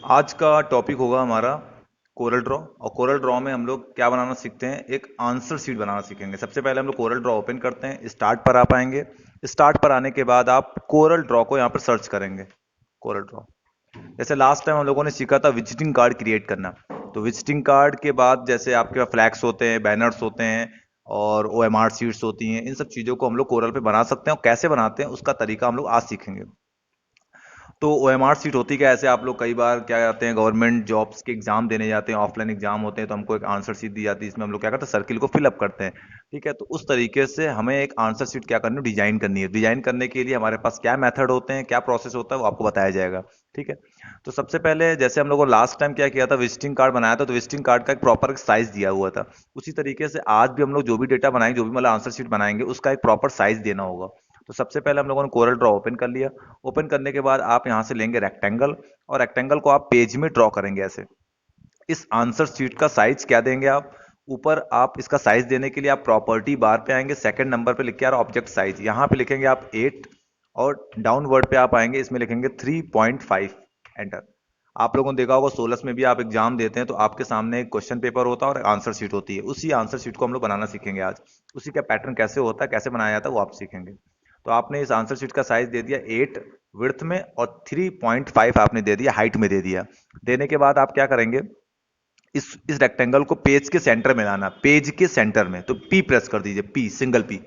आज का टॉपिक होगा हमारा कोरल ड्रॉ। और कोरल ड्रॉ में हम लोग क्या बनाना सीखते हैं, एक आंसर शीट बनाना सीखेंगे। सबसे पहले हम लोग कोरल ड्रॉ ओपन करते हैं, स्टार्ट पर आ पाएंगे। स्टार्ट पर आने के बाद आप कोरल ड्रॉ को यहाँ पर सर्च करेंगे। कोरल ड्रॉ, जैसे लास्ट टाइम हम लोगों ने सीखा था विजिटिंग कार्ड क्रिएट करना। तो विजिटिंग कार्ड के बाद जैसे आपके पास फ्लैग्स होते हैं, बैनर्स होते हैं और OMR शीट्स होती हैं, इन सब चीज़ों को हम लोग कोरल पे बना सकते हैं। और कैसे बनाते हैं उसका तरीका हम लोग आज सीखेंगे। तो OMR सीट होती क्या है, ऐसे आप लोग कई बार क्या करते हैं, गवर्नमेंट जॉब्स के एग्जाम देने जाते हैं, ऑफलाइन एग्जाम होते हैं, तो हमको एक आंसर शीट दी जाती है। इसमें हम लोग क्या करते हैं, सर्किल को फिलअप करते हैं। ठीक है, तो उस तरीके से हमें एक आंसर शीट क्या करनी है, डिजाइन करनी है। डिजाइन करने के लिए हमारे पास क्या मेथड होते हैं, क्या प्रोसेस होता है, वो आपको बताया जाएगा। ठीक है, तो सबसे पहले जैसे हम लोगों ने लास्ट टाइम क्या किया था, विजिटिंग कार्ड बनाया था, तो विजिटिंग कार्ड का एक प्रॉपर साइज दिया हुआ था। उसी तरीके से आज भी हम लोग जो भी डेटा बनाएंगे, जो भी मतलब आंसर शीट बनाएंगे, उसका एक प्रॉपर साइज देना होगा। तो सबसे पहले हम लोगों ने कोरल ड्रॉ ओपन कर लिया। ओपन करने के बाद आप यहाँ से लेंगे रेक्टेंगल, और रेक्टेंगल को आप पेज में ड्रॉ करेंगे ऐसे। इस आंसर शीट का साइज क्या देंगे आप, ऊपर आप इसका साइज देने के लिए आप प्रॉपर्टी बार पे आएंगे, सेकंड नंबर पे लिख के आ रहा ऑब्जेक्ट साइज, यहाँ पे लिखेंगे आप 8। और डाउनवर्ड पे आप आएंगे, इसमें लिखेंगे 3.5। एंटर। आप लोगों ने देखा होगा 16 में भी आप एग्जाम देते हैं, तो आपके सामने एक क्वेश्चन पेपर होता है और आंसर शीट होती है। उसी आंसर शीट को हम लोग बनाना सीखेंगे आज। उसी का पैटर्न कैसे होता है, कैसे बनाया जाता है, वो आप सीखेंगे। तो आपने इस आंसर शीट का साइज दे दिया 8 विड्थ में, और 3.5 आपने दे दिया हाइट में दे दिया। देने के बाद आप क्या करेंगे, इस रेक्टेंगल को पेज के सेंटर में लाना, पेज के सेंटर में। तो पी प्रेस कर दीजिए, पी सिंगल पी,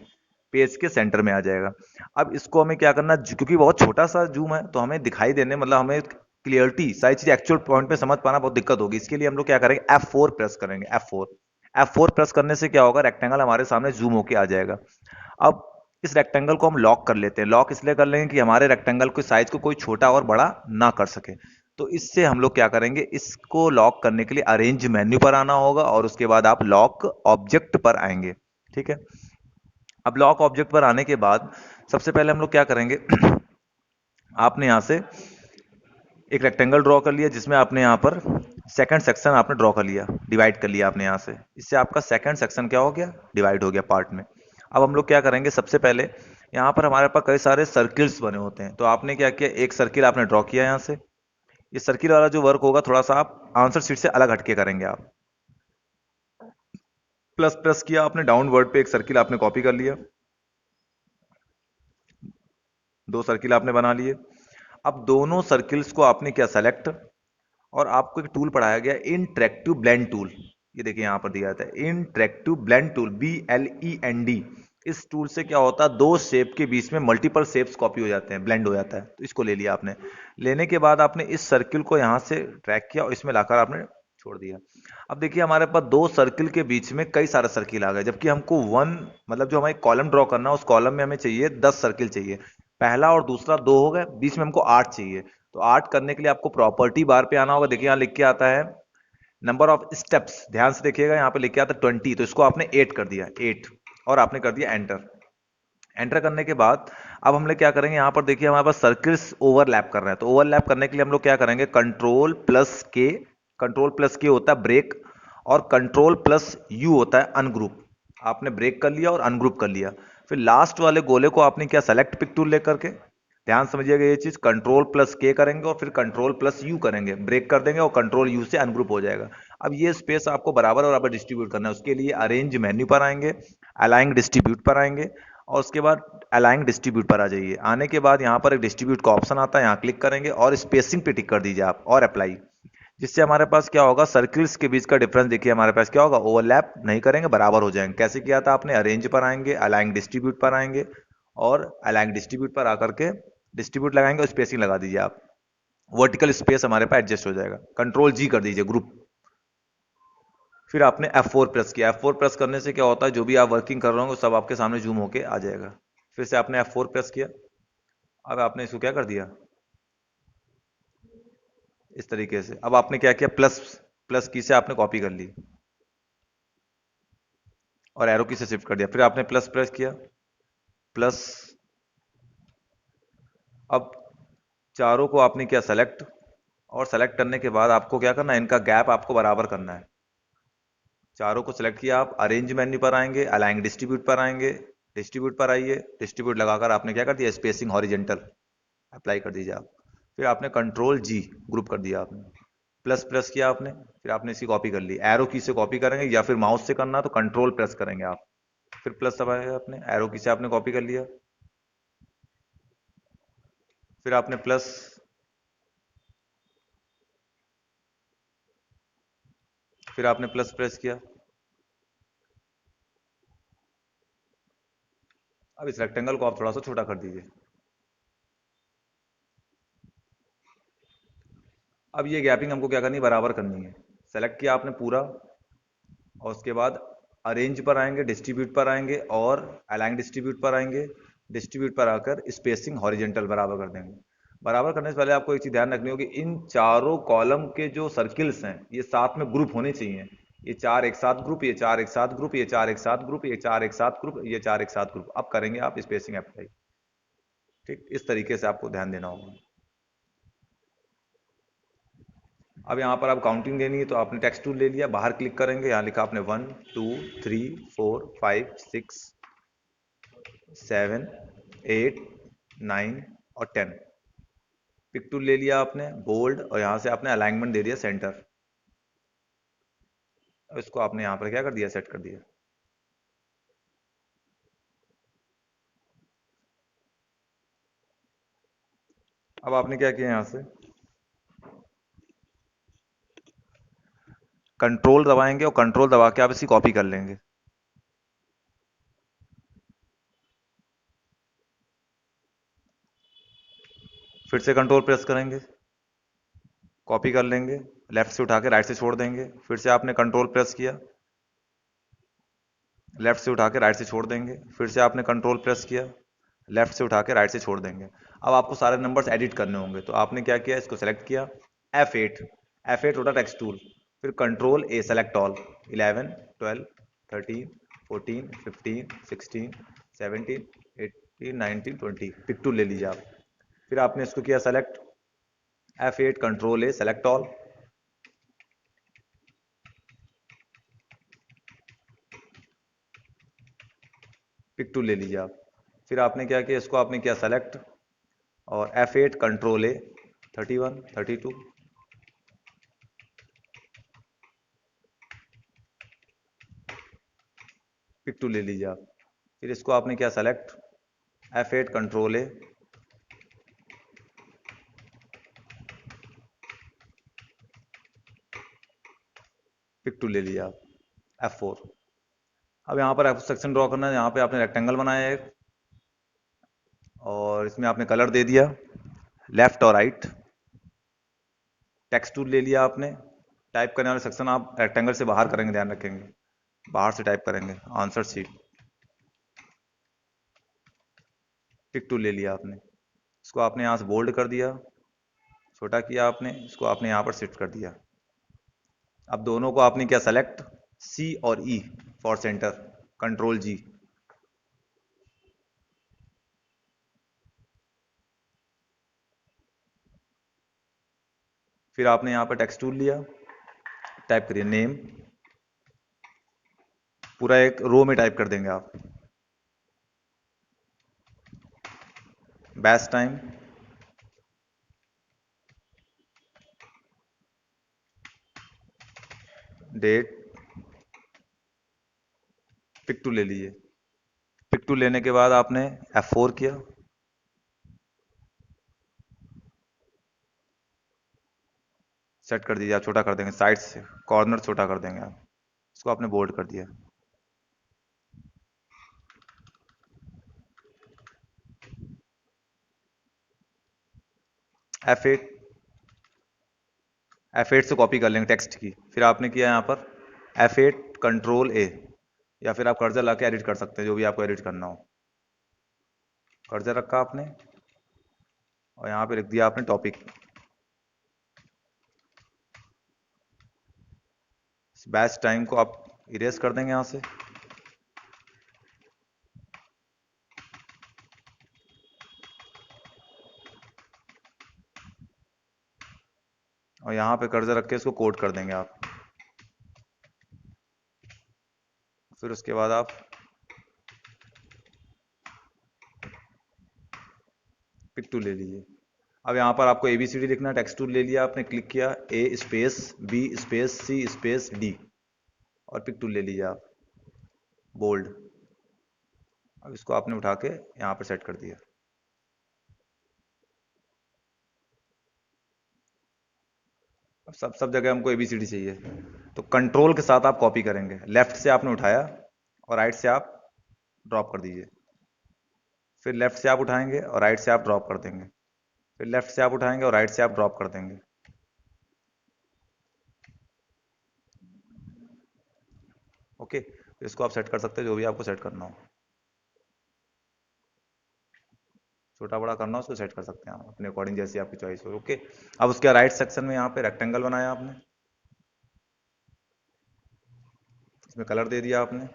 पेज के सेंटर में आ जाएगा। अब इसको हमें क्या करना, क्योंकि बहुत छोटा सा जूम है, तो हमें दिखाई देने मतलब हमें क्लियरिटी सारी चीज एक्चुअल पॉइंट पे समझ पाना बहुत दिक्कत होगी। इसके लिए हम लोग क्या करेंगे, F4 प्रेस करेंगे, F4। F4 प्रेस करने से क्या होगा, रेक्टेंगल हमारे सामने जूम होके आ जाएगा। अब इस रेक्टेंगल को हम लॉक कर लेते हैं। लॉक इसलिए कर लेंगे कि हमारे रेक्टेंगल के साइज को कोई छोटा और बड़ा ना कर सके। तो इससे हम लोग क्या करेंगे, इसको लॉक करने के लिए अरेंज मेन्यू पर आना होगा, और उसके बाद आप लॉक ऑब्जेक्ट पर आएंगे। ठीक है, अब लॉक ऑब्जेक्ट पर आने के बाद सबसे पहले हम लोग क्या करेंगे, आपने यहां से एक रेक्टेंगल ड्रॉ कर लिया, जिसमें आपने यहाँ पर सेकंड सेक्शन आपने ड्रॉ कर लिया, डिवाइड कर लिया आपने यहाँ से। इससे आपका सेकंड सेक्शन क्या हो गया, डिवाइड हो गया पार्ट में। अब हम लोग क्या करेंगे, सबसे पहले यहाँ पर हमारे पास कई सारे सर्किल्स बने होते हैं। तो आपने क्या किया, एक सर्किल आपने ड्रॉ किया यहाँ से। ये सर्किल वाला जो वर्क होगा, थोड़ा सा आप आंसर शीट से अलग हटके करेंगे आप। प्लस प्रेस किया आपने, डाउनवर्ड पे एक सर्किल आपने कॉपी कर लिया। दो सर्किल आपने बना लिए। अब दोनों सर्किल्स को आपने क्या, सेलेक्ट। और आपको एक टूल पढ़ाया गया, इंटरेक्टिव ब्लेंड टूल। ये देखिए यहाँ पर दिया जाता है इंटरेक्टिव ब्लेंड टूल, BLEND। इस टूल से क्या होता है, दो शेप के बीच में मल्टीपल शेप्स कॉपी हो जाते हैं, ब्लेंड हो जाता है। तो इसको ले लिया आपने। लेने के बाद आपने इस सर्किल को यहाँ से ट्रैक किया और इसमें लाकर आपने छोड़ दिया। अब देखिए हमारे पास दो सर्किल के बीच में कई सारे सर्किल आ गए, जबकि हमको वन मतलब जो हमारे कॉलम ड्रॉ करना है, उस कॉलम में हमें चाहिए 10 सर्किल चाहिए। पहला और दूसरा दो हो गए, बीच में हमको 8 चाहिए। तो 8 करने के लिए आपको प्रॉपर्टी बार पे आना होगा। देखिए यहाँ लिख के आता है नंबर ऑफ स्टेप्स, ध्यान से देखिएगा, यहाँ पे लिख के आता है 20, तो इसको आपने 8 कर दिया, 8। और आपने कर दिया एंटर। एंटर करने के बाद अब हम लोग क्या करेंगे, यहाँ पर देखिए हमारे पास सर्किल्स ओवरलैप कर रहे हैं। तो ओवरलैप करने के लिए हम लोग क्या करेंगे, कंट्रोल प्लस के। कंट्रोल प्लस के होता है ब्रेक, और कंट्रोल प्लस यू होता है अनग्रुप। आपने ब्रेक कर लिया और अनग्रुप कर लिया। फिर लास्ट वाले गोले को आपने क्या, सेलेक्ट पिक टूल लेकर के, ध्यान समझिएगा ये चीज, कंट्रोल प्लस के करेंगे और फिर कंट्रोल प्लस यू करेंगे, ब्रेक कर देंगे और कंट्रोल यू से अनग्रुप हो जाएगा। अब ये स्पेस आपको बराबर बराबर डिस्ट्रीब्यूट करना है। उसके लिए अरेंज मेन्यू पर आएंगे, अलाइन डिस्ट्रीब्यूट पर आएंगे, और उसके बाद अलाइन डिस्ट्रीब्यूट पर आ जाइए। आने के बाद यहाँ पर एक डिस्ट्रीब्यूट का ऑप्शन आता है, यहाँ क्लिक करेंगे और स्पेसिंग पे टिक कर दीजिए आप, और अप्लाई। जिससे हमारे पास क्या होगा, सर्किल्स के बीच का डिफरेंस देखिए हमारे पास क्या होगा, ओवरलैप नहीं करेंगे, बराबर हो जाएंगे। कैसे किया था आपने, अरेंज पर आएंगे, अलाइन डिस्ट्रीब्यूट पर आएंगे, और अलाइन डिस्ट्रीब्यूट पर आकर के डिस्ट्रीब्यूट लगाएंगे और स्पेसिंग लगा दीजिए आप। वर्टिकल स्पेस हमारे पास एडजस्ट हो जाएगा। कंट्रोल जी कर दीजिए, ग्रुप। फिर आपने F4 प्रेस किया। F4 प्रेस करने से क्या होता है, जो भी आप वर्किंग कर रहे हो सब आपके सामने जूम होके आ जाएगा। फिर से आपने F4 प्रेस किया। अब आपने इसको क्या कर दिया, इस तरीके से। अब आपने क्या किया, प्लस प्लस की से आपने कॉपी कर ली और एरो की से शिफ्ट कर दिया। फिर आपने प्लस प्रेस किया, प्लस। अब चारों को आपने किया सेलेक्ट, और सेलेक्ट करने के बाद आपको क्या करना है, इनका गैप आपको बराबर करना है। चारों को सिलेक्ट किया, आप अरेंज मेन्यू पर आएंगे, अलाइन डिस्ट्रीब्यूट पर आएंगे, डिस्ट्रीब्यूट पर आइए, डिस्ट्रीब्यूट लगाकर आपने क्या कर दिया, स्पेसिंग हॉरिजेंटल अप्लाई कर दीजिए आप। फिर आपने कंट्रोल जी, ग्रुप कर दिया आपने। प्लस प्रेस किया आपने, फिर आपने इसकी कॉपी कर ली। एरो की से कॉपी करेंगे या फिर माउस से करना तो कंट्रोल प्रेस करेंगे आप, फिर प्लस दबाएगा आपने, एरो की से आपने कॉपी कर लिया, फिर आपने प्लस, फिर आपने प्लस प्रेस किया। अब इस रेक्टेंगल को आप थोड़ा सा छोटा कर दीजिए। अब ये गैपिंग हमको क्या करनी है, बराबर करनी है। सेलेक्ट किया आपने पूरा, और उसके बाद अरेंज पर आएंगे, डिस्ट्रीब्यूट पर आएंगे और अलाइन डिस्ट्रीब्यूट पर आएंगे। डिस्ट्रीब्यूट पर आकर स्पेसिंग हॉरिजेंटल बराबर कर देंगे। बराबर करने से पहले आपको एक चीज ध्यान रखनी होगी, इन चारों कॉलम के जो सर्किल्स हैं ये साथ में ग्रुप होने चाहिए। ये चार एक साथ ग्रुप, ये चार एक साथ ग्रुप, ये चार एक साथ ग्रुप, ये चार एक साथ ग्रुप, ये चार एक साथ ग्रुप। अब करेंगे आप स्पेसिंग अप्लाई। ठीक, इस तरीके से आपको ध्यान देना होगा। अब यहाँ पर आप काउंटिंग देनी है तो आपने टेक्स्ट टूल ले लिया, बाहर क्लिक करेंगे, यहाँ लिखा आपने 1 2 3 4 5 6 7 8 9 और 10। पिक टूल ले लिया आपने, बोल्ड, और यहाँ से आपने अलाइनमेंट दे दिया सेंटर। अब इसको आपने यहाँ पर क्या कर दिया, सेट कर दिया। अब आपने क्या किया, यहाँ से कंट्रोल दबाएंगे और कंट्रोल दबा के आप इसी कॉपी कर लेंगे। फिर से कंट्रोल प्रेस करेंगे, कॉपी कर लेंगे, लेफ्ट से उठा के राइट से छोड़ देंगे। फिर से आपने कंट्रोल प्रेस किया, लेफ्ट से उठा के राइट से छोड़ देंगे। फिर से आपने कंट्रोल प्रेस किया, लेफ्ट से उठा के राइट से छोड़ देंगे। अब आपको सारे नंबर्स एडिट करने होंगे तो आपने क्या किया, इसको सेलेक्ट किया, F8, F8 होता टेक्स्ट टूल, फिर control A, select all, 11 12 13 14 15 16 17 18 19 20, pick tool ले लीजिए आप। फिर आपने इसको किया select, F8 control A, select all, pick tool ले लीजिए आप। फिर आपने क्या किया, इसको आपने किया सेलेक्ट, और F8 कंट्रोल ए, 31 32, पिक टू ले लीजिए आप। फिर इसको आपने क्या select, F8 control A, pick tool ले लिया आप, F4। अब यहाँ पर आपको सेक्शन ड्रॉ करना है, यहाँ पे आपने रेक्टेंगल बनाया है और इसमें आपने कलर दे दिया, लेफ्ट और राइट। टेक्स्ट टूल ले लिया आपने, टाइप करने वाले सेक्शन आप रेक्टेंगल से बाहर करेंगे, ध्यान रखेंगे, बाहर से टाइप करेंगे, आंसर शीट। पिक टूल ले लिया आपने, इसको आपने यहाँ से बोल्ड कर दिया, छोटा किया आपने, इसको आपने यहाँ पर शिफ्ट कर दिया। अब दोनों को आपने क्या सेलेक्ट, C और E for centre, control G। फिर आपने यहाँ पर टेक्स्ट टूल लिया, टाइप करिए नेम, पूरा एक रो में टाइप कर देंगे आप, batch time, date, pick tool ले लीजिए। पिक टू लेने के बाद आपने F4 किया, सेट कर दीजिए, आप छोटा कर देंगे, साइड से कॉर्नर छोटा कर देंगे आप, इसको आपने बोल्ड कर दिया। F8, F8 से कॉपी कर लेंगे टेक्स्ट की। फिर आपने किया यहाँ पर F8 कंट्रोल ए, या फिर आप कर्जर ला के एडिट कर सकते हैं, जो भी आपको एडिट करना हो। कर्जर रखा आपने और यहाँ पे लिख दिया आपने टॉपिक। बैच टाइम को आप इरेज कर देंगे यहाँ से, और यहाँ पे कर्जर रख के इसको कोड कर देंगे आप। फिर उसके बाद आप पिक टू ले लीजिए, अब यहाँ पर आपको ABCD लिखना है। टेक्स्ट टूल ले लिया आपने, क्लिक किया, A space B space C space D, और पिक टूल ले लिया आप, बोल्ड। अब इसको आपने उठा के यहाँ पर सेट कर दिया। अब सब जगह हमको ABCD चाहिए, तो कंट्रोल के साथ आप कॉपी करेंगे। लेफ्ट से आपने उठाया और राइट से आप ड्रॉप कर दीजिए। फिर लेफ्ट से आप उठाएंगे और राइट से आप ड्रॉप कर देंगे। फिर लेफ्ट से आप उठाएंगे और राइट से आप ड्रॉप कर देंगे। ओके, तो इसको आप सेट कर सकते हैं, जो भी आपको सेट करना हो। छोटा बड़ा करना हो उसको सेट कर सकते हैं आप अपने अकॉर्डिंग, जैसी आपकी चॉइस हो। ओके, अब उसके राइट सेक्शन में यहाँ पे रेक्टेंगल बनाया आपने, इसमें कलर दे दिया आपने।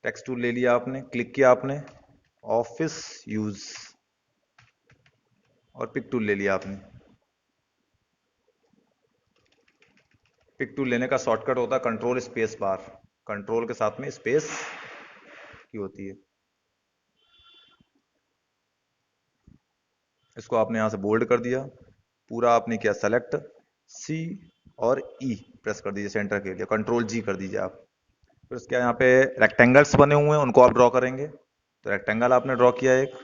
टेक्स्ट टूल ले लिया आपने, क्लिक किया आपने, ऑफिस यूज, और पिक टूल ले लिया आपने। पिक टूल लेने का शॉर्टकट होता है कंट्रोल स्पेस बार, कंट्रोल के साथ में स्पेस की होती है। इसको आपने यहां से बोल्ड कर दिया, पूरा आपने किया सेलेक्ट, सी और ई प्रेस कर दीजिए सेंटर के लिए, कंट्रोल जी कर दीजिए आप। फिर उसके यहाँ पे रेक्टेंगल्स बने हुए हैं, उनको आप ड्रॉ करेंगे। तो रेक्टेंगल आपने ड्रॉ किया एक,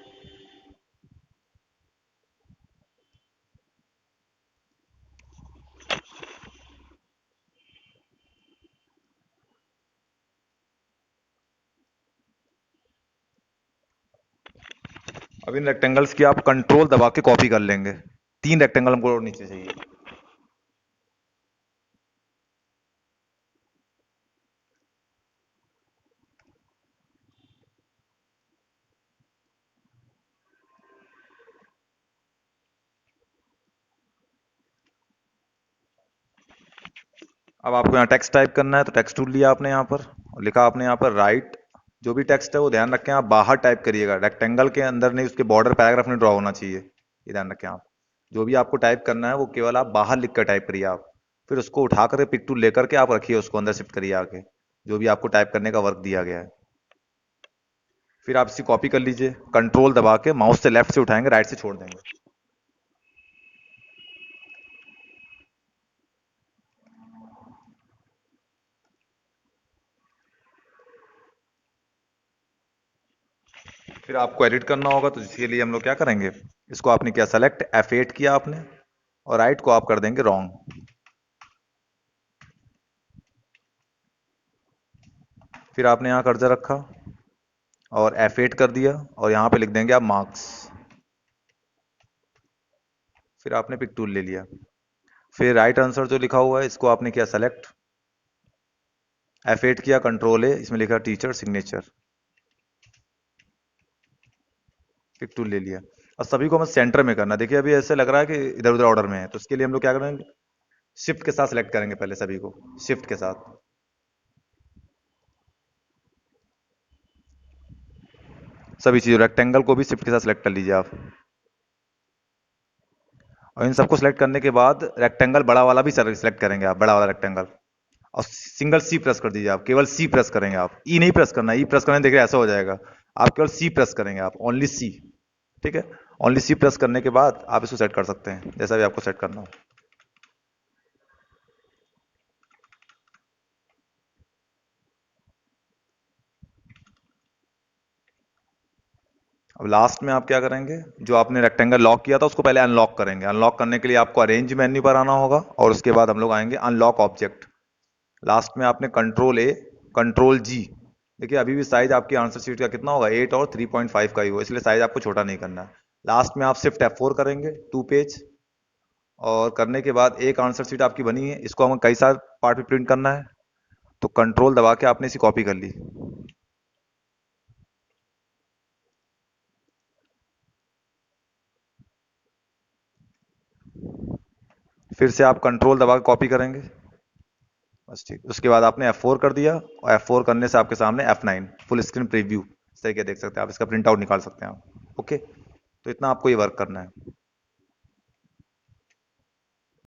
अब इन रेक्टेंगल्स की आप कंट्रोल दबा के कॉपी कर लेंगे। 3 रेक्टेंगल हमको और नीचे चाहिए। अब आपको यहाँ टेक्स्ट टाइप करना है, तो टेक्स्ट टूल लिया आपने यहाँ पर और लिखा आपने यहाँ पर राइट। जो भी टेक्स्ट है वो ध्यान रखें आप बाहर टाइप करिएगा, रेक्टेंगल के अंदर नहीं, उसके बॉर्डर पैराग्राफ में ड्रॉ होना चाहिए, ये ध्यान रखें आप। जो भी आपको टाइप करना है वो केवल आप बाहर लिख कर टाइप करिए आप। फिर उसको उठा कर पिक टूल लेकर के आप रखिए, उसको अंदर शिफ्ट करिए आके, जो भी आपको टाइप करने का वर्क दिया गया है। फिर आप इसी कॉपी कर लीजिए, कंट्रोल दबा के माउस से लेफ्ट से उठाएंगे, राइट से छोड़ देंगे। फिर आपको एडिट करना होगा, तो इसके लिए हम लोग क्या करेंगे, इसको आपने किया सेलेक्ट, F8 किया आपने, और राइट को आप कर देंगे रॉन्ग। फिर आपने यहाँ कर्सर रखा और F8 कर दिया, और यहाँ पे लिख देंगे आप मार्क्स। फिर आपने पिक टूल ले लिया। फिर राइट आंसर जो लिखा हुआ है इसको आपने किया सेलेक्ट, F8 किया, कंट्रोल A, इसमें लिखा टीचर सिग्नेचर, पिक टूल ले लिया। और सभी को हमें सेंटर में करना है। देखिए अभी ऐसे लग रहा है कि इधर उधर ऑर्डर में है, तो इसके लिए हम लोग क्या करेंगे, शिफ्ट के साथ सेलेक्ट करेंगे पहले सभी को, शिफ्ट के साथ। सभी चीज़ रेक्टेंगल को भी शिफ्ट के साथ सेलेक्ट कर लीजिए आप। और इन सबको सेलेक्ट करने के बाद रेक्टेंगल बड़ा वाला भी सेलेक्ट करेंगे आप, बड़ा वाला रेक्टेंगल, और सिंगल सी प्रेस कर दीजिए आप, केवल सी प्रेस करेंगे आप, ई नहीं प्रेस करना, ई प्रेस करने देखिए ऐसा हो जाएगा। आप केवल सी प्रेस करेंगे आप, ओनली सी, ठीक है। ओनली सी प्रेस करने के बाद आप इसको सेट कर सकते हैं जैसा भी आपको सेट करना हो। अब लास्ट में आप क्या करेंगे, जो आपने रेक्टेंगल लॉक किया था उसको पहले अनलॉक करेंगे। अनलॉक करने के लिए आपको अरेंज मेन्यू पर आना होगा, और उसके बाद हम लोग आएंगे अनलॉक ऑब्जेक्ट। लास्ट में आपने कंट्रोल A, कंट्रोल G। देखिए अभी भी साइज आपकी आंसर शीट का कितना होगा, 8 और 3.5 का ही होगा, इसलिए साइज आपको छोटा नहीं करना है। लास्ट में आप शिफ्ट F4 करेंगे, 2 पेज, और करने के बाद एक आंसर शीट आपकी बनी है, इसको हमें कई सारे पार्ट में प्रिंट करना है, तो कंट्रोल दबा के आपने इसी कॉपी कर ली। फिर से आप कंट्रोल दबा के कॉपी करेंगे, बस ठीक। उसके बाद आपने F4 कर दिया, और F4 करने से आपके सामने F9 फुल स्क्रीन प्रीव्यू, सही क्या देख सकते हैं आप, इसका प्रिंट आउट निकाल सकते हैं आप। ओके, तो इतना आपको ये वर्क करना है।